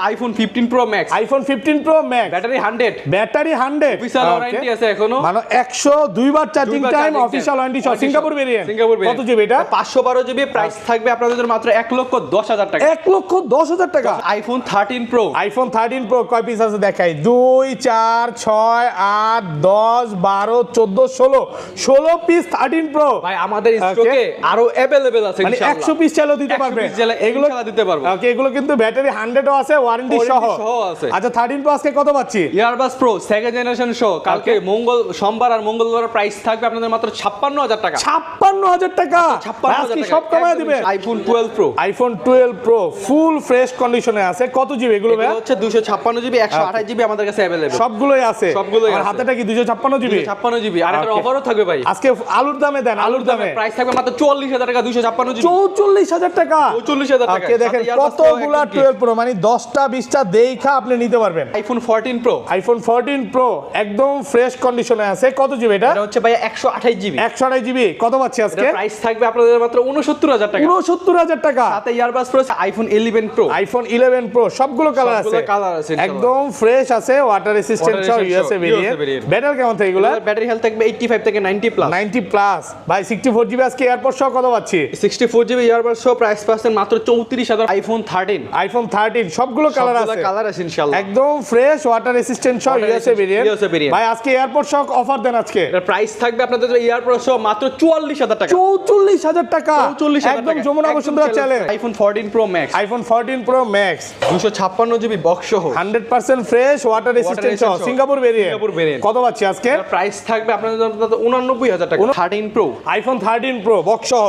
IPhone 15 pro max. IPhone 15 pro max, battery 100, battery 100, official warranty আছে এখনো, মানে 102 বার charging time, official warranty সহ। Singapore variant, কত GB এটা? 512 জিবি। প্রাইস থাকবে আপনাদের মাত্র 1,10,000 টাকা। 1,10,000 টাকা। আইফোন 13 প্রো, আইফোন 13 প্রো কয় পিস আছে দেখাই? 2 4 6 8 10 12 14 16 পিস 13 প্রো ভাই আমাদের স্টকে আরো अवेलेबल আছে মানে ইনশাআল্লাহ। 100 পিস চাইলেও দিতে পারবে, এগুলো দিতে পারবো। ওকে, এগুলো কিন্তু ব্যাটারি 100 ও আছে, ওয়ারেন্টি সহ আছে। আচ্ছা 13 প্রো আজকে কত পাচ্ছি? Earbuds pro second generation show, কালকে সোমবার আর মঙ্গলবার প্রাইস থাকবে আপনাদের মাত্র 56,000 টাকা। 56,000 টাকা, 56,000 আজকে সব কমায় দিবে। IPhone 12 pro, iPhone 12 pro full fresh কন্ডিশনে আছে, কত জিবি এগুলো ভাই? এগুলো হচ্ছে 256 জিবি, 128 জিবি আমাদের কাছে अवेलेबल। সবগুলোই আছে, সবগুলোই আমার আছে। হাতেটা কি 256 জিবি? 256 জিবি। আর একটা অফারও থাকবে ভাই আজকে আলুর দামে দেন, আলুর দামে প্রাইস থাকবে মাত্র 44,000 টাকা। 256 জিবি 44,000 টাকা। 44,000 টাকা। ওকে, দেখেন কতগুলা 12 প্রো, মানে 10টা 20টা দেখা আপনি নিতে পারবেন। আইফোন 14 প্রো, আইফোন 14 প্রো একদম ফ্রেশ কন্ডিশনে আছে, কত জিবি এটা? এটা হচ্ছে ভাই 128 জিবি। 128 জিবি, কত পাচ্ছি আজকে? প্রাইস থাকবে আপনাদের মাত্র 69,000 টাকা। 69,000 টাকা। সাথে earbuds pro, iPhone 11 pro, iPhone 11 pro সবগুলো কালার আছে, কালার আছে ইনশাআল্লাহ। একদম ফ্রেশ আছে, ওয়াটার রেসিস্ট্যান্ট সহ, ইউএসএ ভেরিয়েন্ট। ব্যাটারি কেমন থাকে এগুলা? ব্যাটারি হেলথ থাকবে 85 থেকে 90 প্লাস। 90 প্লাস ভাই। 64 জিবি আজকে এয়ারপোর্ট সহ কত পাচ্ছি? 64 জিবি ইয়ারবাস সহ প্রাইস পাচ্ছেন মাত্র 34,000। আইফোন 13, আইফোন 13 সবগুলো কালার আছে, কালার আছে ইনশাআল্লাহ। একদম ফ্রেশ, ওয়াটার রেসিস্ট্যান্ট সহ, ইউএসএ ভেরিয়েন্ট। ভাই আজকে এয়ারপোর্ট সহ অফার দেন আজকে। এর প্রাইস থাকবে আপনাদের ইয়ারবাস সহ মাত্র 44,000 টাকা। 44,000 টাকা, 44,000 একদম Jamuna Bashundhara challenge. IPhone 14 pro max, iPhone 14 pro max 256 GB box সহ, 100% ফ্রেশ, ওয়াটার রেসিস্ট্যান্ট সহ, সিঙ্গাপুর ভেরিয়েন্ট। কত পাচ্ছি আজকে? প্রাইস থাকবে আপনাদের 89,000 টাকা। 13 প্রো, আইফোন 13 প্রো বক্স সহ,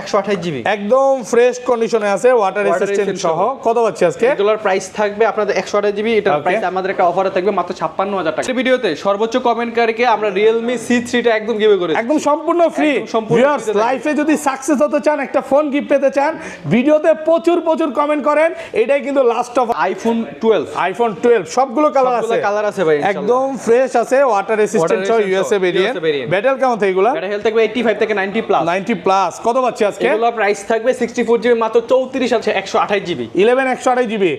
128 জিবি একদম ফ্রেশ কন্ডিশনে আছে, ওয়াটার রেসিস্ট্যান্ট সহ, কত পাচ্ছি আজকে? এগুলোর প্রাইস থাকবে আপনাদের 128 জিবি। এটার প্রাইস আমাদের একটা অফারে থাকবে মাত্র 56,000 টাকা। এই ভিডিওতে সর্বোচ্চ কমেন্টকারীকে আমরা Realme C3 টা একদম গিভে করেছি, একদম সম্পূর্ণ ফ্রি। সম্পূর্ণ ভিউয়ার্স, লাইফে যদি সাকসেস হতে চান, একটা ফোন গিফট পেতে চান, ভিডিওতে প্রচুর কমেন্ট করেন, এটাই কিন্তু লাস্ট অফ। আইফোন 12, আইফোন 12 সবগুলো কালার আছে, কালার আছে ভাই ইনশাআল্লাহ। একদম ফ্রেশ আছে, ওয়াটার রেসিস্ট্যান্ট সহ, ইউএসএ ভেরিয়েন্ট। ব্যাটারি কেমন থাকে এগুলা? ব্যাটারি হেলথ থাকবে 85 থেকে 90 প্লাস। 90 প্লাস, কত পাচ্ছি আজকে? এগুলোর প্রাইস থাকবে 64 জিবি মাত্র 34,128 জিবি। 11 128 জিবি,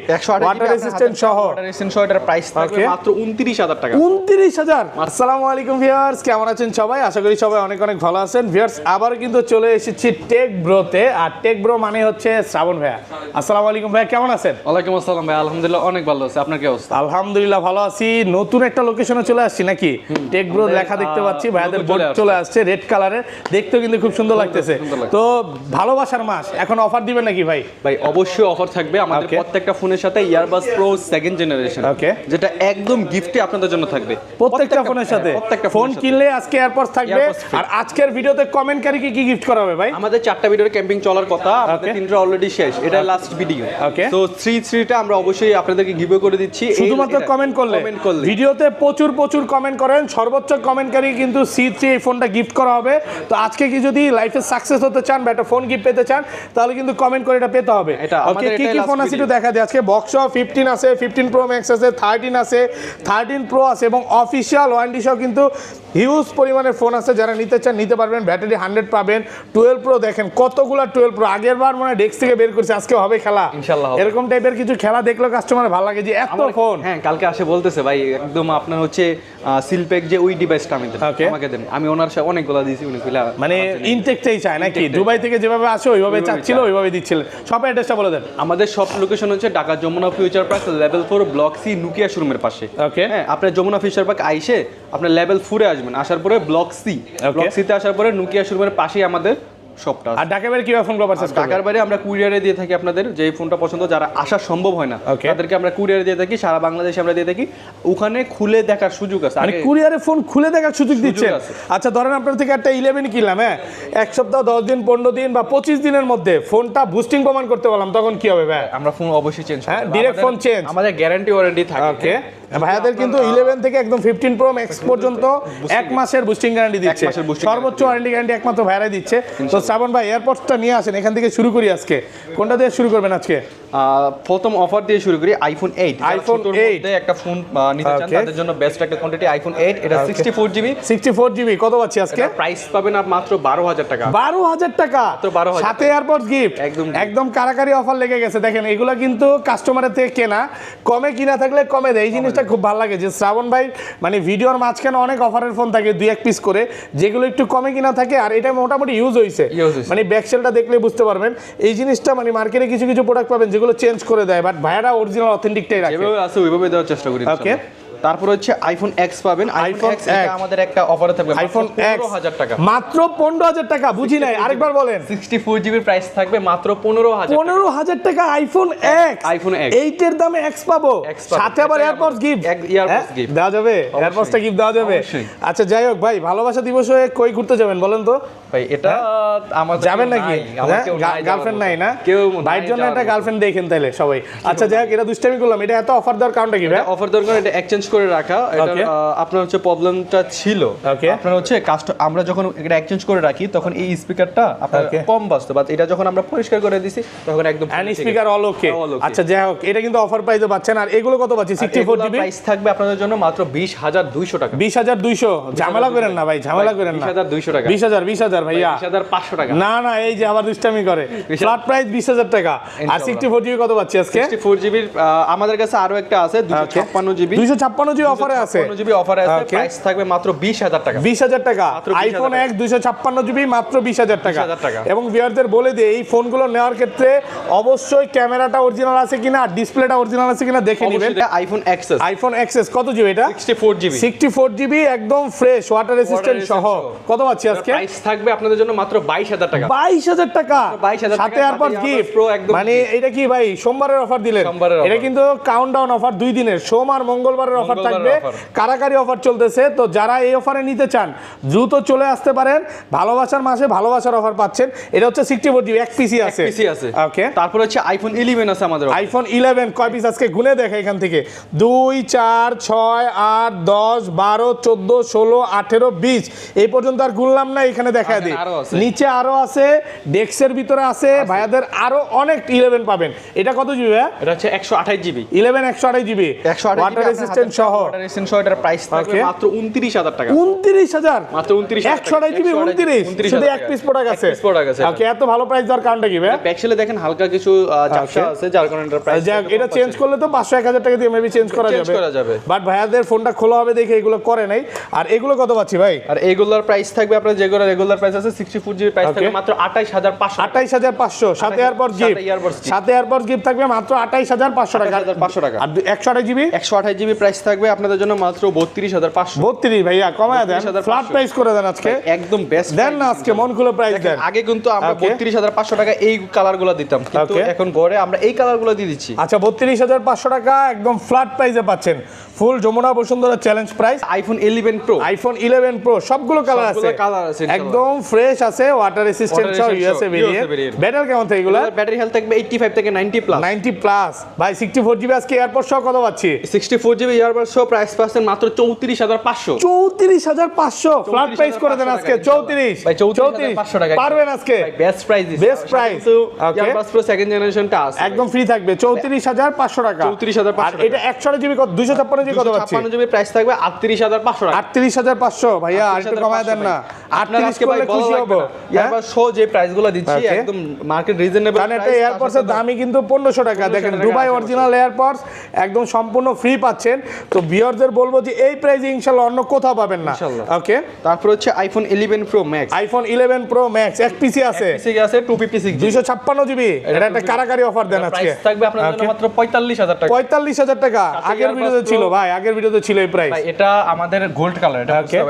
ওয়াটার রেসিস্ট্যান্ট সহ, ওয়াটার রেসিস্ট্যান্ট সহ। এটার প্রাইস থাকবে মাত্র 29,000 টাকা। 29,000। আসসালামু আলাইকুম ভিউয়ার্স, কেমন আছেন সবাই? আশা করি সবাই অনেক ভালো আছেন। ভিউয়ার্স, আবার কিন্তু চলে এসেছি টেক ব্রোতে, আর টেক ব্রো মানে হচ্ছে শ্রাবণ ভাইয়া। আসসালামু আলাইকুম ভাইয়া, কেমন আছেন? ওয়ালাইকুম আসসালাম ভাই, আলহামদুলিল্লাহ অনেক ভালো আছে। আপনার কি অবস্থা? আলহামদুলিল্লাহ ভালো আছি। নতুন একটা লোকেশনে চলে আসছি নাকি? টেক ব্রো লেখা দেখতে পাচ্ছি, ভাইয়াদের বোর্ড চলে আসছে রেড কালারের, দেখতেও কিন্তু খুব সুন্দর লাগতেছে। তো ভালোবাসার মাস, এখন অফার দিবেন নাকি ভাই? ভাই অবশ্যই অফার থাকবে আমাদের প্রত্যেকটা ফোনের সাথে ইয়ারবাস প্রো সেকেন্ড জেনারেশন, যেটা একদম গিফটে আপনাদের জন্য থাকবে। প্রত্যেকটা ফোনের সাথে ফোন কিনলে আজকে এয়ারপডস থাকবে। আর আজকের ভিডিওতে কমেন্টকারীকে কি গিফট করা হবে ভাই? আমাদের 4টা ভিডিওর ক্যাম্পিং চলার কথা, আমাদের 3টা অলরেডি শেষ, এটা লাস্ট ভিডিও। তো 3টা আমরা অবশ্যই আপনাদেরকে গিভে করে দিচ্ছি, শুধুমাত্র কমেন্ট করলে। ভিডিওতে প্রচুর কমেন্ট করেন, সর্বোচ্চ কমেন্টকারী কিন্তু C3 এই ফোনটা গিফট করা হবে। তো আজকে কি যদি লাইফে সাকসেস হতে চান বা একটা ফোন গিফট পেতে চান, তাহলে কিন্তু কমেন্ট করে এটা পেতে হবে। ওকে, কি কি ফোন আছে একটু দেখা দিই আজকে। বক্স 15 আছে, 15 প্রো ম্যাক্স আছে, 13 আছে, 13 প্রো আছে, এবং অফিশিয়াল ওয়ারেন্টি সহ কিন্তু হিউজ পরিমাণের ফোন আছে। যারা নিতে চান নিতে পারবেন, ব্যাটারি 100 পাবেন। 12 প্রো দেখেন কতগুলা 12 প্রো, আগের বার মনে হয় ডেস্ক থেকে বের করছে, আজকে হবে খেলা ইনশাআল্লাহ। এরকম টাইপের কিছু খেলা দেখলো কাস্টমার ভালো লাগে যে এত ফোন। হ্যাঁ, কালকে আসে বলতেছে ভাই একদম আপনার হচ্ছে সিলপ্যাক যে ওই ডিভাইসটা আমি দেন, আমাকে দেন। আমি ওনার সাথে অনেকগুলো দিয়েছি, উনি কইলা মানে ইনটেকটাই চায় নাকি? দুবাই থেকে যেভাবে আসে ওইভাবে চাচ্ছিল, ওইভাবে দিচ্ছিল। সব অ্যাড্রেসটা বলে দেন। আমাদের সব লোকেশন হচ্ছে Dhaka Jamuna future park level 4 block C Nokia শোরুমের পাশে। ওকে, হ্যাঁ, আপনি যমুনা ফিউচার পার্ক আইসে আপনি লেভেল 4 এ আসবেন, আসার পরে ব্লক সি, ব্লক সি তে আসার পরে নুকিয়া শোরুমের পাশেই আমাদের শপটা। আর ঢাকার বাইরে কিভাবে ফোন পারচেজ করবেন? ঢাকার বাইরে আমরা কুরিয়ারে দিয়ে থাকি। আপনাদের যে ফোনটা পছন্দ, যারা আসা সম্ভব হয় না তাদেরকে আমরা কুরিয়ারে দিয়ে থাকি, সারা বাংলাদেশে আমরা দিয়ে থাকি। ওখানে খুলে দেখার সুযোগ আছে, মানে কুরিয়ারে ফোন খুলে দেখার সুযোগ দিচ্ছে। আচ্ছা, ধরেন আপনার থেকে একটা 11 কিনলাম, হ্যাঁ, এক সপ্তাহ 10 দিন 15 দিন বা 25 দিনের মধ্যে ফোনটা বুস্টিং প্রমাণ করতে পারলাম, তখন কি হবে ভাই? আমরা ফোন অবশ্যই চেঞ্জ করব। হ্যাঁ, ডাইরেক্ট ফোন চেঞ্জ, আমাদের গ্যারান্টি ওয়ারেন্টি থাকে। ওকে, ভাইয়াদের কিন্তু 11 থেকে একদম 15 প্রো ম্যাক্স পর্যন্ত এক মাসের বুস্টিং গ্যারান্টি দিচ্ছে, সর্বোচ্চ ওয়ারেন্টি গ্যারান্টি একমাত্র ভাইয়ারাই দিচ্ছে। তো শ্রাবণ ভাই এয়ারপডসটা নিয়ে আসেন, এখান থেকে শুরু করি আজকে। কোনটা দিয়ে শুরু করবেন আজকে? প্রথম অফার দিয়ে শুরু করি আইফোন 8। আইফোন 8 একটা ফোন নিতে চান তাদের জন্য বেস্ট একটা কোয়ান্টিটি আইফোন 8। এটা 64GB কত পাচ্ছি আজকে? প্রাইস পাবেন মাত্র 12000 টাকা। 12000 টাকা সাথে এয়ারপডস গিফট, একদম কারাকারি অফার লেগে গেছে। দেখেন এগুলা কিন্তু কাস্টমারের থেকে কেনা, কমে কিনা থাকলে কমে দেয়। এই জিনিসটা খুব ভালো লাগে যে শ্রাবণ ভাই মানে ভিডিওর মাঝখানে অনেক অফারের ফোন থাকে 2-1 পিস করে, যেগুলো একটু কমে কিনা থাকে আর এটা মোটামুটি ইউজ হয়েছে। মানে ব্যাকসেলটা দেখলে বুঝতে পারবেন এই জিনিসটা। মানে মার্কেটে কিছু কিছু প্রোডাক্ট পাবেন যেগুলো চেঞ্জ করে দেয়, বাট ভাইয়ারা অরিজিনাল অথেন্টিকটাই রাখে, যেভাবে আছে ওইভাবে দেওয়ার চেষ্টা করি। ওকে, তারপর হচ্ছে আইফোন এক্স পাবেন। আইফোন এক্স এটা আমাদের একটা অফারে থাকবে আইফোন 15000 টাকা, মাত্র 15000 টাকা। বুঝি নাই, আরেকবার বলেন। 64GB প্রাইস থাকবে মাত্র 15000 টাকা। আইফোন এক্স, আইফোন 8 এর দামে এক্স পাবো, সাথে আবার এয়ারপডস গিফট। এয়ারপডস গিফট দেওয়া যাবে, এয়ারপডসটা গিফট দেওয়া যাবে। আচ্ছা যাই হোক ভাই, ভালোবাসা দিবসে কই ঘুরতে যাবেন বলেন তো ভাই? এটা আমাদের যাবেন নাকি? গার্লফ্রেন্ড নাই না? ভাইয়ের জন্য একটা গার্লফ্রেন্ড দেখেন তাহলে সবাই। আচ্ছা যাই হোক, এটা দুষ্টামি করলাম। এটা এত অফার দেওয়ার কারণটা কি ভাই? অফার দেওয়ার কারণে এটা এক্সচেঞ্জ করে রাখা। এটা আপনার হচ্ছে প্রবলেমটা ছিল আপনার হচ্ছে আমরা যখন এটা এক্সচেঞ্জ করে রাখি তখন এই স্পিকারটা আপনার কম বাজতো, বাট এটা যখন আমরা পরিষ্কার করে দিছি তখন একদম এন্ড স্পিকার অল ওকে। আচ্ছা যাই হোক, এটা কিন্তু অফার প্রাইসে পাচ্ছেন। আর এগুলো কত পাচ্ছি? 64GB প্রাইস থাকবে আপনাদের জন্য মাত্র 20200 টাকা। 20200 ঝামেলা করেন না ভাই, ঝামেলা করেন না। 20200 টাকা। 20000 ভাইয়া, 20500 টাকা। না না, এই যে আবার দুষ্টামি করে। ফ্ল্যাট প্রাইস 20000 টাকা। আর 64GB কত পাচ্ছি আজকে? 64GB আমাদের কাছে আরো একটা আছে 256GB। 256GB অফারে আছে। 256GB অফারে আছে, প্রাইস থাকবে মাত্র 20000 টাকা। 20000 টাকা। আইফোন X 256GB মাত্র 20000 টাকা। এবং ভিউয়ারদের বলে দিই এই ফোনগুলো নেওয়ার ক্ষেত্রে অবশ্যই ক্যামেরাটা অরিজিনাল আছে কিনা, ডিসপ্লেটা অরিজিনাল আছে কিনা দেখে নেবেন। আইফোন এক্সএস, আইফোন এক্সএস কত জিবি এটা? 64GB একদম ফ্রেশ ওয়াটার রেসিস্ট্যান্ট সহ। কত পাচ্ছি আজকে? প্রাইস থাকবে আপনাদের জন্য মাত্র 22000 টাকা। 22000 টাকা সাথে এয়ারপড গিফট। মানে এটা কি ভাই সোমবারের অফার দিলেন? এটা কিন্তু কাউন্টডাউন অফার 2 দিনের, সোম আর মঙ্গলবারের অফার থাকবে। কারাকারি অফার চলতেছে। তো যারা এই অফারে নিতে চান দ্রুত চলে আসতে পারেন। ভালোবাসার মাসে ভালোবাসার অফার পাচ্ছেন। এটা হচ্ছে 64GB এক পিসি আছে। ওকে, তারপর হচ্ছে আইফোন 11 আছে আমাদের। আইফোন 11 কয় পিস আজকে গুনে দেখে এখান থেকে? 2 4 6 8 10 12 14 16 18 20 এই পর্যন্ত আর গুনলাম না, এখানে দেখা দিই। নিচে আরো আছে, ডেস্কের ভিতরে আছে। ভাইয়াদের আরো অনেক 11 পাবেন। এটা কত জিবি ভাই? এটা হচ্ছে 128GB। 11 128GB ওয়াটার রেসিস্ট্যান্ট সহ। ওয়াটার রেসিস্ট্যান্ট সহ এটার প্রাইস থাকবে মাত্র 29000 টাকা। 29000 মাত্র 29000 128GB 29 শুধু এক পিস প্রোডাক্ট আছে। ওকে, এত ভালো প্রাইস দেওয়ার কারণটা কি ভাই? ব্যাকসেলে দেখেন হালকা কিছু ঝাপসা আছে যার কারণে এটার প্রাইস। এটা চেঞ্জ করলে তো 500-1000 টাকা দিয়ে মেবি চেঞ্জ করা যাবে। বাট ভাইয়াদের ফোনটা খোলা হবে দেখে এগুলো করে নাই। আর এগুলো কত পাচ্ছি ভাই? আর এগুলোর প্রাইস থাকবে আপনার যেগুলো রেগুলার প্রাইস আছে 64GB প্রাইস থাকবে মাত্র 28500। 28500 সাথে এয়ারপড গিফট। সাথে এয়ারপড গিফট থাকবে মাত্র 28500 টাকা। 500 টাকা। আর 128GB প্রাইস থাকবে আপনাদের জন্য মাত্র 32500। 32 ভাইয়া কমায় দেন, ফ্ল্যাট প্রাইস করে দেন আজকে। একদম বেস্ট দেন না আজকে, মন খুলে প্রাইস দেন। আগে কিন্তু আমরা 32500 টাকা এই কালারগুলো দিতাম, কিন্তু এখন গড়ে আমরা এই কালারগুলো দিয়ে দিচ্ছি। আচ্ছা 32500 টাকা একদম ফ্ল্যাট প্রাইসে পাচ্ছেন। Full Jamuna Bashundhara challenge price. IPhone 11 pro, iPhone 11 pro সবগুলো কালার আছে, একদম ফ্রেশ আছে, ওয়াটার রেসিস্ট্যান্ট সহ ইউএসএ ভেরিয়েন্ট। ব্যাটারি কেমন থাকে এগুলা? ব্যাটারি হেলথ থাকবে 85 থেকে 90 প্লাস। 90 প্লাস ভাই। 64GB আজকে এয়ারপড সহ কত পাচ্ছি? 64GB এয়ারপড সহ প্রাইস পাচ্ছেন মাত্র 34500। 34500 ফ্ল্যাট প্রাইস করে দেন আজকে। 34 ভাই 34500 টাকা পারবেন আজকে। বেস্ট প্রাইস দিছি, বেস্ট প্রাইস। ওকে, এয়ারপড প্রো সেকেন্ড জেনারেশনটা আছে একদম ফ্রি থাকবে 34500 টাকা। 34500 আর এটা 128GB কত? 256GB কত পাচ্ছি? 256GB প্রাইস থাকবে 38500 টাকা। 38500 ভাইয়া আর একটু কমায় দেন না। 38 করলে খুশি হব। এয়ারপড সহ যে প্রাইসগুলো দিচ্ছি একদম মার্কেট রিজনেবল কারণ এটা এয়ারপডস এর দামই কিন্তু 1500 টাকা। দেখেন দুবাই অরিজিনাল এয়ারপডস একদম সম্পূর্ণ ফ্রি পাচ্ছেন। তো ভিউয়ারদের বলবো যে এই প্রাইসে ইনশাআল্লাহ অন্য কোথাও পাবেন না। ওকে, তারপর হচ্ছে iPhone 11 pro max. IPhone 11 pro max এক পিসি আছে। পিসি আছে 256 256GB। এটা একটা কারাকারি অফার দেন আজকে। প্রাইস থাকবে আপনাদের জন্য মাত্র 45000 টাকা। 45000 টাকা আগের ভিডিওতে ছিল ভাই, আগের ভিডিওতে ছিল এই প্রাইস। ভাই এটা আমাদের গোল্ড কালার,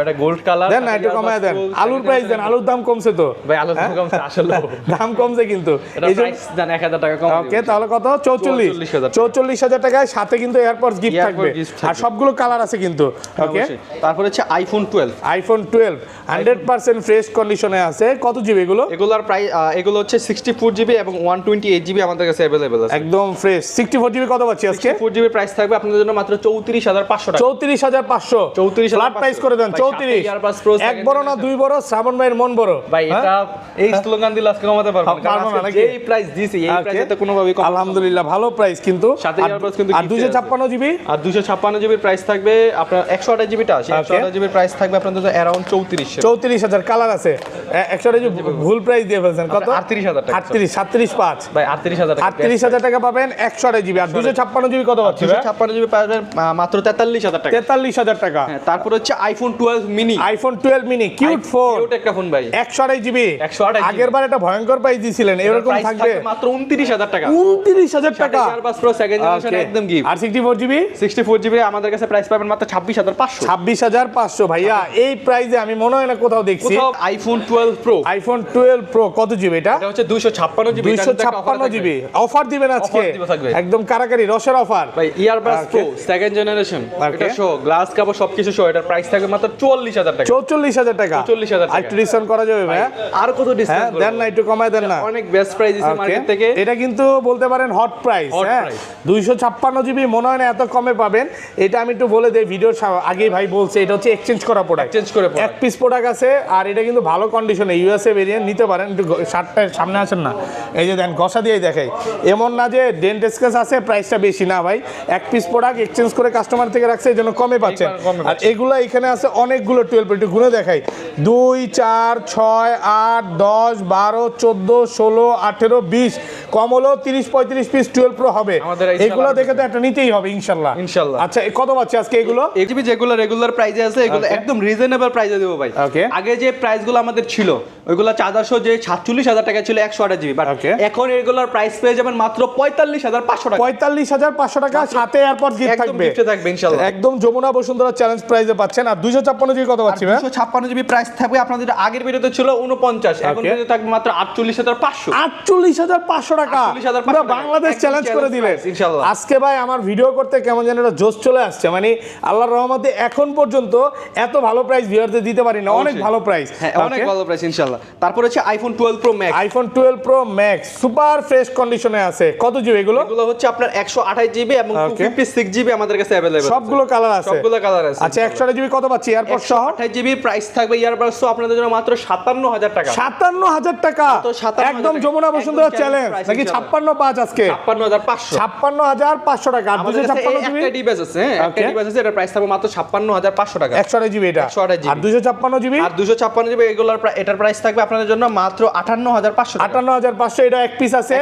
এটা গোল্ড কালার। দেন না একটু কমায় দেন। আলুর প্রাইস দেন, আলুর দাম কমছে তো ভাই, আলুর দাম কমছে আসলে, দাম কমছে কিন্তু এটা প্রাইস দেন 1000 টাকা কম। ওকে, তাহলে কত? 44,000 টাকায়, সাথে কিন্তু এয়ারপডস গিফট থাকবে, আর সবগুলো কালার আছে কিন্তু। ওকে, তারপর হচ্ছে আইফোন 12। আইফোন 12 100% ফ্রেশ কন্ডিশনে আছে। কত জিবি এগুলো? এগুলোর প্রাইস, এগুলো হচ্ছে 64 জিবি এবং 128 জিবি আমাদের কাছে अवेलेबल আছে। একদম ফ্রেশ 64 জিবি কত পাচ্ছি আজকে? 64 জিবি প্রাইস থাকবে আপনাদের জন্য মাত্র 34,500 টাকা। 34,500 34,500 ফ্ল্যাট প্রাইস করে দেন। 34 এক বড় না দুই বড়, শ্রাবণ ভাইয়ের মন বড় ভাই। এটা এই স্লোগান দিলে আজকে কমাতে পারবো না, কারণ আজকে এই প্রাইস দিছি, এই প্রাইসে কোনোভাবেই কম। আলহামদুলিল্লাহ ভালো প্রাইস কিন্তু। সাথে ইয়ারবাডস কিন্তু আর 256 জিবি, আর 256 জিবির প্রাইস থাকবে আপনার 128 জিবিটা, সেই 128 জিবির প্রাইস থাকবে আপনাদের জন্য अराउंड 34,000 কালার আছে। 128 জিবি ভুল প্রাইস দিয়ে ফেলছেন। কত? 38,000 টাকা। 37.5 ভাই 38,000 টাকা। 38,000 টাকা পাবেন 128 জিবি। আর 256 জিবি কত পাচ্ছি ভাই? 256 জিবি পাবেন মাত্র 43,000 টাকা। 43,000 টাকা। হ্যাঁ, তারপর হচ্ছে iPhone 12 mini. IPhone 12 mini cute phone, cute একটা ফোন ভাই। 128 জিবি। 128 জিবি। আগের বার একটা ভয়ঙ্কর প্রাইস দিছিলেন, এরকম থাকবে মাত্র 29,000 টাকা। 29,000 টাকা। ইয়ারবাডস প্রো সেকেন্ড জেনারেশন একদম গিফট। আর 64 জিবি, 64 জিবি আমাদের কাছে প্রাইস পাবেন মাত্র 26,500। 26,500 ভাইয়া। এই প্রাইসে আমি মনে হয় না কোথাও দেখছি। কোথাও আইফোন 12 প্রো। আইফোন 12 প্রো কত জিবি এটা? এটা হচ্ছে 256 জিবি। 256 জিবি অফার দিবেন আজকে, একদম কারাকারি রসের অফার ভাই। ইয়ারবাডস প্রো সেকেন্ড জেনারেশন, এটা শো গ্লাস কাভার সবকিছু শো, এটার প্রাইস থাকবে মাত্র 44,000 টাকা। 44,000 টাকা। 44,000 টাকা। একটু ডিসকাউন্ট করা যাবে ভাই? আর কত ডিসকাউন্ট দেন না, একটু কমায় দেন না। অনেক বেস্ট প্রাইস দিছে মার্কেট থেকে। এটা কিন্তু বলতে পারেন হট প্রাইস। হ্যাঁ, 256 জিবি মনে হয় না এত কমে পাবেন। এটা আমি একটু বলে দেই, ভিডিওর আগেই ভাই বলছে এটা হচ্ছে এক্সচেঞ্জ করা প্রোডাক্ট। এক্সচেঞ্জ করে এক পিস প্রোডাক্ট আছে, আর এটা কিন্তু ভালো কন্ডিশনে, ইউএসএ ভেরিয়েন্ট নিতে পারেন। একটু শার্টটা সামনে আসেন না, এই যে দেন ঘষা দিয়ে দেখাই। এমন না যে ডেন্ট স্কেচ আছে প্রাইসটা বেশি না ভাই, এক পিস প্রোডাক্ট এক্সচেঞ্জ করে কাস্টমার থেকে রাখছে, এই জন্য কমে পাচ্ছেন। আর এগুলো এখানে আছে অনেকগুলো 12, একটু গুনে দেখাই। 2 4 6 8 10 12 14 16 18 20 কম হলো 30-35 পিস 12 প্রো হবে। এগুলো দেখে তো একটা নিতেই হবে ইনশাআল্লাহ। আচ্ছা, কত পাচ্ছি আজকে এগুলো? এজিবি যেগুলো রেগুলার প্রাইসে আছে, এগুলো একদম রিজনেবল প্রাইসে দেবো ভাই। আগে যে প্রাইসগুলো আমাদের ছিল, ওইগুলো 400 যে 47,000 টাকা ছিল 128 জিবি, বাট এখন রেগুলার প্রাইস পেয়ে যাবেন মাত্র 45,500 টাকা। 45,500 টাকা, সাথে এয়ারপড গিফট থাকবে ইনশাআল্লাহ। একদম যমুনা বসুন্ধরা চ্যালেঞ্জ প্রাইসে পাচ্ছেন। আর 256 জিবি কত পাচ্ছি ভাই? 256 জিবি প্রাইস থাকবে আপনাদের, আগের ভিডিওতে ছিল 49, এখন ভিডিওতে থাকবে মাত্র 48,500। 48,500 টাকা। পুরো বাংলাদেশ চ্যালেঞ্জ করে দিলেন ইনশাআল্লাহ। আজকে ভাই আমার ভিডিও করতে কেমন যেন একটা জোশ চলে আসছে, মানে আল্লাহর রহমতে এখন পর্যন্ত এত ভালো প্রাইস ভিউয়ারদের দিতে পারি না। অনেক ভালো প্রাইস, হ্যাঁ অনেক ভালো প্রাইস ইনশাআল্লাহ। তারপর হচ্ছে iPhone 12 pro max. IPhone 12 pro max super fresh কন্ডিশনে আছে। কত জিবি এগুলো? এগুলো হচ্ছে আপনার 128 জিবি এবং 256 জিবি আমাদের কাছে अवेलेबल। সবগুলো কালার আছে, সবগুলো কালার আছে। আচ্ছা, 128 জিবি কত পাচ্ছি এয়ারপড সহ? 128 জিবি প্রাইস থাকবে ইয়ারবাডস সহ আপনাদের জন্য মাত্র 57,000 টাকা। 57,000 টাকা, একদম যমুনা বসুন্ধরা চ্যালেঞ্জ নাকি? 56,500 আজকে 56,500। 56,500 টাকা। আর 256 জিবি একটা ডিভাইস আছে, হ্যাঁ একটা ডিভাইস আছে, এটার প্রাইস থাকবে মাত্র 56,500 টাকা। 128 জিবি এটা। 128 জিবি। আর 256 জিবি? আর 256 জিবি এগুলোর এটার প্রাইস থাকবে আপনাদের জন্য মাত্র 58,500 টাকা। 58,500 এটা এক পিস আছে।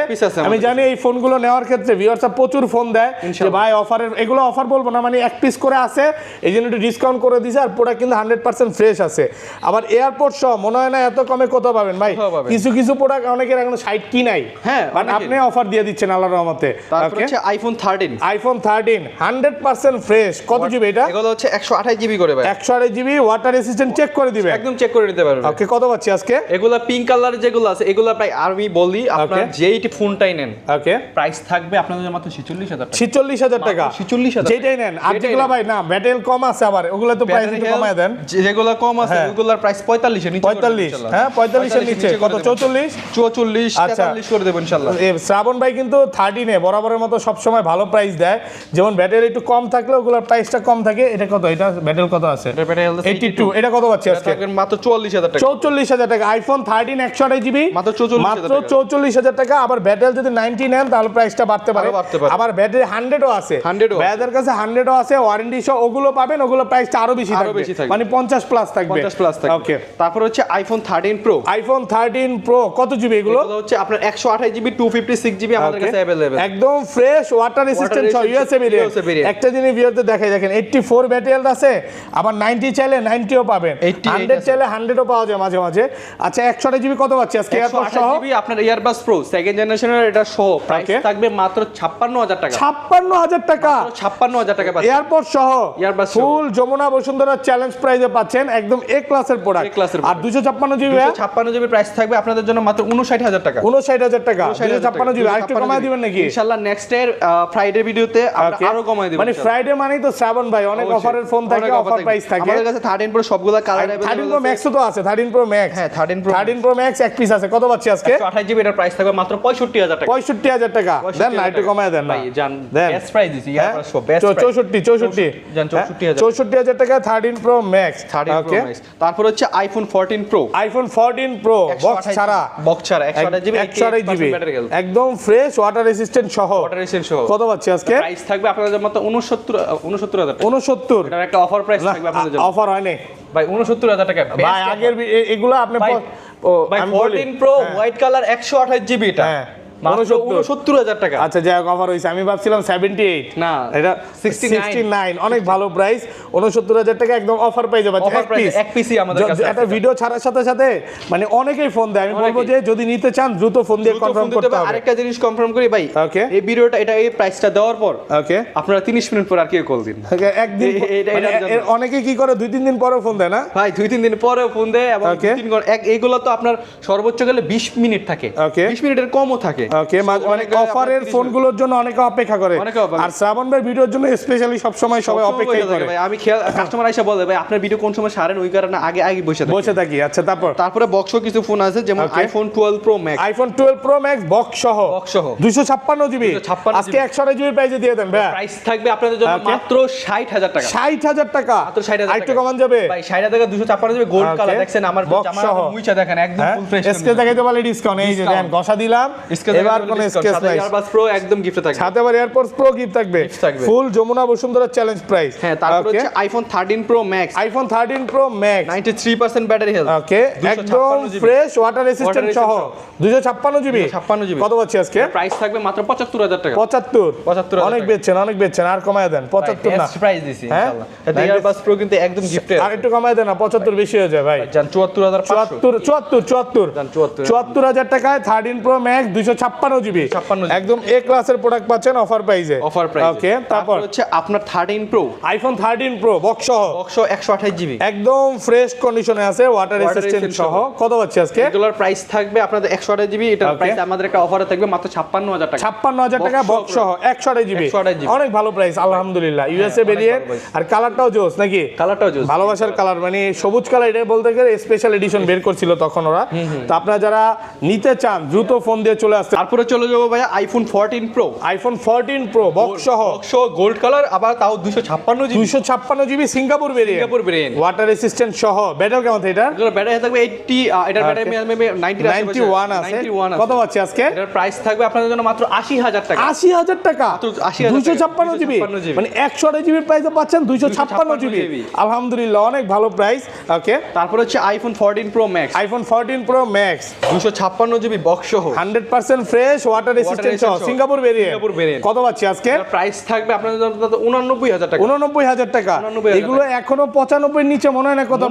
আমি আমাদের জানি এই ফোনগুলো নেওয়ার ক্ষেত্রে ভিউয়াররা প্রচুর ফোন দেয় যে ভাই অফারের, এগুলো অফার বলবো না, মানে এক পিস করে আছে, এই জন্য একটু ডিসকাউন্ট করে দিছে। আর প্রোডাক্ট কিন্তু 100% ফ্রেশ আছে। আবার এয়ারপোর্ট সহ মনে হয় না এত কমে কোথাও পাবেন ভাই। কিছু কিছু প্রোডাক্ট অনেকের এখন সাইট কি নাই, হ্যাঁ বাট আপনি অফার দিয়ে দিচ্ছেন আল্লাহর রহমতে। তারপর হচ্ছে আইফোন 13। IPhone 13 100% fresh. কত জিবি এটা? এগুলো হচ্ছে 128 জিবি করে ভাই। 128 জিবি ওয়াটার রেসিস্ট্যান্ট চেক করে দিবেন, একদম চেক করে নিতে পারবেন। ওকে, কত পাচ্ছি আজকে? এগুলা পিঙ্ক কালার যেগুলো আছে, এগুলা প্রায় আমি বলি আপনারা যেই ফোনটাই নেন, ওকে, প্রাইস থাকবে আপনাদের জন্য মাত্র 46,000 টাকা। 46,000 টাকা, 46,000 যেটাই নেন। আর যেগুলো ভাই না ব্যাটেল কম আছে, আবার ওগুলো তো প্রাইস একটু কমায় দেন। যেগুলো কম আছে ওগুলোর প্রাইস 45 এর নিচে। 45, হ্যাঁ 45 এর নিচে। কত? 44, 44, 43 করে দেব ইনশাআল্লাহ। শ্রাবণ ভাই কিন্তু 13 এ বরাবরের মতো সব সময় ভালো প্রাইস দেয়। যেমন ব্যাটেল একটু কম থাকলে ওগুলোর প্রাইসটা কম থাকে। এটা কত? এটা ব্যাটেল কত আছে? 82। এটা কত পাচ্ছি আজকে? মাত্র 44,000 টাকা। 44,000 টাকা। আইফোন 13 128 জিবি মাত্র 44,000 টাকা। আবার ব্যাটেল যদি 90 নেন তাহলে প্রাইসটা বাড়তে পারে। আবার ব্যাটারি 100ও আছে, ব্যাটারির কাছে 100ও আছে, ওয়ারেন্টি সহ ওগুলো পাবেন। ওগুলো প্রাইসটা আরো বেশি থাকবে, মানে 50 প্লাস থাকবে। ওকে, তারপর হচ্ছে আইফোন 13 প্রো। আইফোন 13 প্রো কত জিবি এগুলো? এগুলো হচ্ছে আপনার 128 জিবি 256 জিবি আমাদের কাছে अवेलेबल। একদম ফ্রেশ ওয়াটার রেসিস্ট্যান্ট সহ ইউএসএ ভেরিয়েন্ট। একটা জিনিস ভিউয়ারদের দেখাই, দেখেন 84 ব্যাটারি আছে, আবার 90 চাইলে 90ও পাবেন, 100 চাইলে 100ও পাওয়া যায় মাঝে মাঝে। আচ্ছা, 128 জিবি কত পাচ্ছি আজকে এয়ারপড সহ? জিবি আপনার ইয়ারবাডস প্রো সেকেন্ড জেনারেশনের, এটা সহ প্রাইস থাকবে মাত্র 56,000 টাকা। 56,000 টাকা, 56,000 টাকা পাচ্ছেন এয়ারপড সহ, ইয়ারবাডস ফুল যমুনা বসুন্ধরা চ্যালেঞ্জ প্রাইসে পাচ্ছেন। একদম এ ক্লাস ক্লাসের প্রোডাক্ট। আর 256 জিবি 256 জিবি প্রাইস থাকবে আপনাদের জন্য মাত্র 59000 টাকা। 59000 টাকা 256 জিবি। আর একটু কমায় দিবেন নাকি ইনশাআল্লাহ নেক্সট এর ফ্রাইডে ভিডিওতে আমরা আরো কমায় দেব। মানে ফ্রাইডে মানেই তো শ্রাবণ ভাই অনেক অফারের ফোন থাকে, অফার প্রাইস থাকে। আমাদের কাছে 13 প্রো সবগুলা কালার अवेलेबल 13 প্রো ম্যাক্সও তো আছে। 13 প্রো ম্যাক্স, হ্যাঁ 13 প্রো ম্যাক্স এক পিস আছে। কত পাচ্ছি আজকে? 128 জিবি এর প্রাইস থাকবে মাত্র 65000 টাকা। 65000 টাকা দেন না, একটু কমায় দেন না ভাই জান, দেন বেস্ট প্রাইস দিছি ইয়ার প্রাইস সব বেস্ট 64 জান 64000 64000 টাকা 13 প্রো ম্যাক্স। 13 pro max. তারপর হচ্ছে iPhone 14 pro. IPhone 14 pro box ছাড়া 128 জিবি একদম ফ্রেশ ওয়াটার রেসিস্ট্যান্ট সহ। কত পাচ্ছি আজকে? প্রাইস থাকবে আপনাদের জন্য মাত্র 69000 টাকা। 69 এটার একটা অফার প্রাইস থাকবে আপনাদের জন্য। অফার হয় নাই ভাই 69000 টাকা। ভাই আগের এগুলো আপনি ভাই 14 প্রো হোয়াইট কালার 128 জিবি এটা মাত্র 69000 টাকা। আচ্ছা যাই হোক অফার হইছে। আমি ভাবছিলাম 78 না এটা 69 অনেক ভালো প্রাইস। 69000 টাকা একদম অফার পেয়ে যাবে এক পিসি আমাদের কাছে। একটা ভিডিও ছাড়ার সাথে সাথে মানে অনেকেই ফোন দেয়। আমি বলবো যে যদি নিতে চান দ্রুত ফোন দিয়ে কনফার্ম করতে হবে। আরেকটা জিনিস কনফার্ম করি ভাই, ওকে এই ভিডিওটা এটা এই প্রাইসটা দেওয়ার পর ওকে আপনারা 30 মিনিট পর আর কি কল দিন। একদিন অনেকে কি করে 2-3 দিন পরে ফোন দেয় না ভাই, 2-3 দিন পরে ফোন দেয় এবং 2-3 এইগুলো তো আপনার সর্বোচ্চ গেলে 20 মিনিট থাকে, 20 মিনিটের কমও থাকে। ওকে মানে অফারের ফোনগুলোর জন্য অনেকে অপেক্ষা করে। আর শ্রাবণ ভাই ভিডিওর জন্য স্পেশালি সব সময় সবাই অপেক্ষা করে। ভাই আমি কাস্টমার আইসা বলে ভাই আপনার ভিডিও কোন সময় সারেন, ওই কারণে আগে বসে থাকি। আচ্ছা তারপরে বক্সও কিছু ফোন আছে যেমন iPhone 12 pro max. IPhone 12 pro max box সহ 256 জিবি আজকে 128 জিবি প্রাইসে দিয়ে দেন ভাই। প্রাইস থাকবে আপনাদের জন্য মাত্র 60000 টাকা। 60000 টাকা মাত্র 60000 টাকা। একটু কমান যাবে ভাই 60000 টাকা 256 জিবি গোল্ড কালার দেখছেন আমার জামার মুইচা দেখেন একদম ফুল ফ্রেশ। এসকে দেখাইতে পারলে ডিসকাউন্ট এই যে দেন ঘষা দিলাম। এবার কোন স্কেচ নাই। এয়ারবাস প্রো একদম গিফট থাকবে। সাথে আবার এয়ারপডস প্রো গিফট থাকবে full Jamuna Bashundhara challenge price. হ্যাঁ তারপর হচ্ছে iPhone 13 pro max. IPhone 13 pro max 93% battery health. Okay একদম ফ্রেশ ওয়াটার রেসিস্ট্যান্ট সহ 256 জিবি। কত পাচ্ছি আজকে? প্রাইস থাকবে মাত্র 75000 টাকা। 75 অনেক বেচছেন আর কমায় দেন। 75 না বেস্ট প্রাইস দিছি ইনশাআল্লাহ। এটা এয়ারবাস প্রো কিন্তু একদম গিফটেড। আর একটু কমায় দেন না, 75 বেশি হয়ে যায় ভাই। জান 74500 74000 টাকায় 13 প্রো ম্যাক্স 256 জিবি একদম এ ক্লাসের প্রোডাক্ট পাচ্ছেন অফার প্রাইসে। ওকে তারপর হচ্ছে আপনার 13 প্রো আইফোন 13 প্রো বক্স সহ 128 জিবি একদম ফ্রেশ কন্ডিশনে আছে ওয়াটার রেসিস্ট্যান্ট সহ। কত পাচ্ছি আজকে? এগুলোর প্রাইস থাকবে আপনাদের 128 জিবি। এটার প্রাইস আমাদের একটা অফারে থাকবে মাত্র 56000 টাকা। 56000 টাকা বক্স সহ 128 জিবি অনেক ভালো প্রাইস আলহামদুলিল্লাহ। ইউএসএ ভেরিয়েন্ট আর কালারটাও জোস নাকি? কালারটাও জোস, ভালোবাসার কালার মানে সবুজ কালার। এটা বলতে গেলে স্পেশাল এডিশন বের করছিল তখন ওরা। তো আপনারা যারা নিতে চান দ্রুত ফোন দিয়ে চলে আসতে। তারপরে চলে যাবো ভাই iPhone 14 pro. IPhone 14 pro box সহ গোল্ড কালার আবার তাও 256 GB Singapore variant water resistant সহ। ব্যাটারি কেমন এটা? এটার ব্যাটারি থাকবে 80, এটার ব্যাটারি মেবি 91 আছে। কত পাচ্ছি আজকে? এটার প্রাইস থাকবে আপনাদের জন্য মাত্র 80000 টাকা। 80000 টাকা 256 জিবি মানে 128 জিবি প্রাইসে পাচ্ছেন 256 জিবি আলহামদুলিল্লাহ অনেক ভালো প্রাইস। ওকে তারপর হচ্ছে iPhone 14 pro max. IPhone 14 pro max 256 GB box সহ 100% ফ্রেশ ওয়াটার রেসিস্ট্যান্ট সহ সিঙ্গাপুর ভেরিয়েন্ট। কত পাচ্ছি আজকে? প্রাইস থাকবে আপনাদের জন্য 89000 টাকা। 89000 টাকা। এগুলো এখনো 95 এর নিচে মনে হয় না কোথাও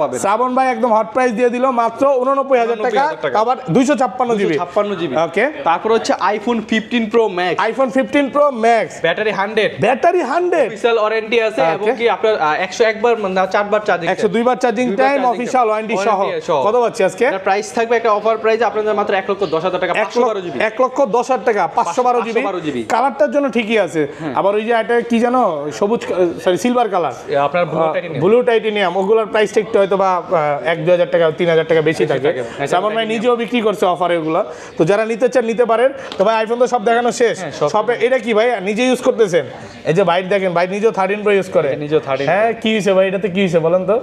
পাবে। শ্রাবণ ভাই একদম হট প্রাইস দিয়ে দিল মাত্র 89000 টাকা আবার 256 জিবি। ওকে তারপর হচ্ছে iPhone 15 pro max. IPhone 15 pro max battery 100 official warranty আছে এবং কি আপনার 101 বার না 4 বার চার্জিং 102 বার চার্জিং টাইম অফিশিয়াল ওয়ারেন্টি সহ। কত পাচ্ছি আজকে? এর প্রাইস থাকবে একটা অফার প্রাইস আপনাদের মাত্র 1,10,000 টাকা। 512 জিবি 1,10,000 টাকা 512 জিবি কালারটার জন্য ঠিকই আছে। আবার ওই যে এটা কি জানো সবুজ সরি সিলভার কালার আপনার ব্লু টাইটেনিয়াম ওগুলোর প্রাইসটা একটু হয়তো বা 1-2,000 টাকা 3,000 টাকা বেশি থাকে। যেমন ভাই নিজেও বিক্রি করছে অফারে ওগুলো। তো যারা নিতে চান নিতে পারেন। তো ভাই আইফোন তো সব দেখানো শেষ। সবে এটা কি ভাই নিজে ইউজ করতেছেন? এই যে বাইট দেখেন, বাইট নিজেও 13 প্রো ইউজ করে। নিজেও 13 হ্যাঁ কি হইছে ভাই এটাতে কি হইছে বলেন তো?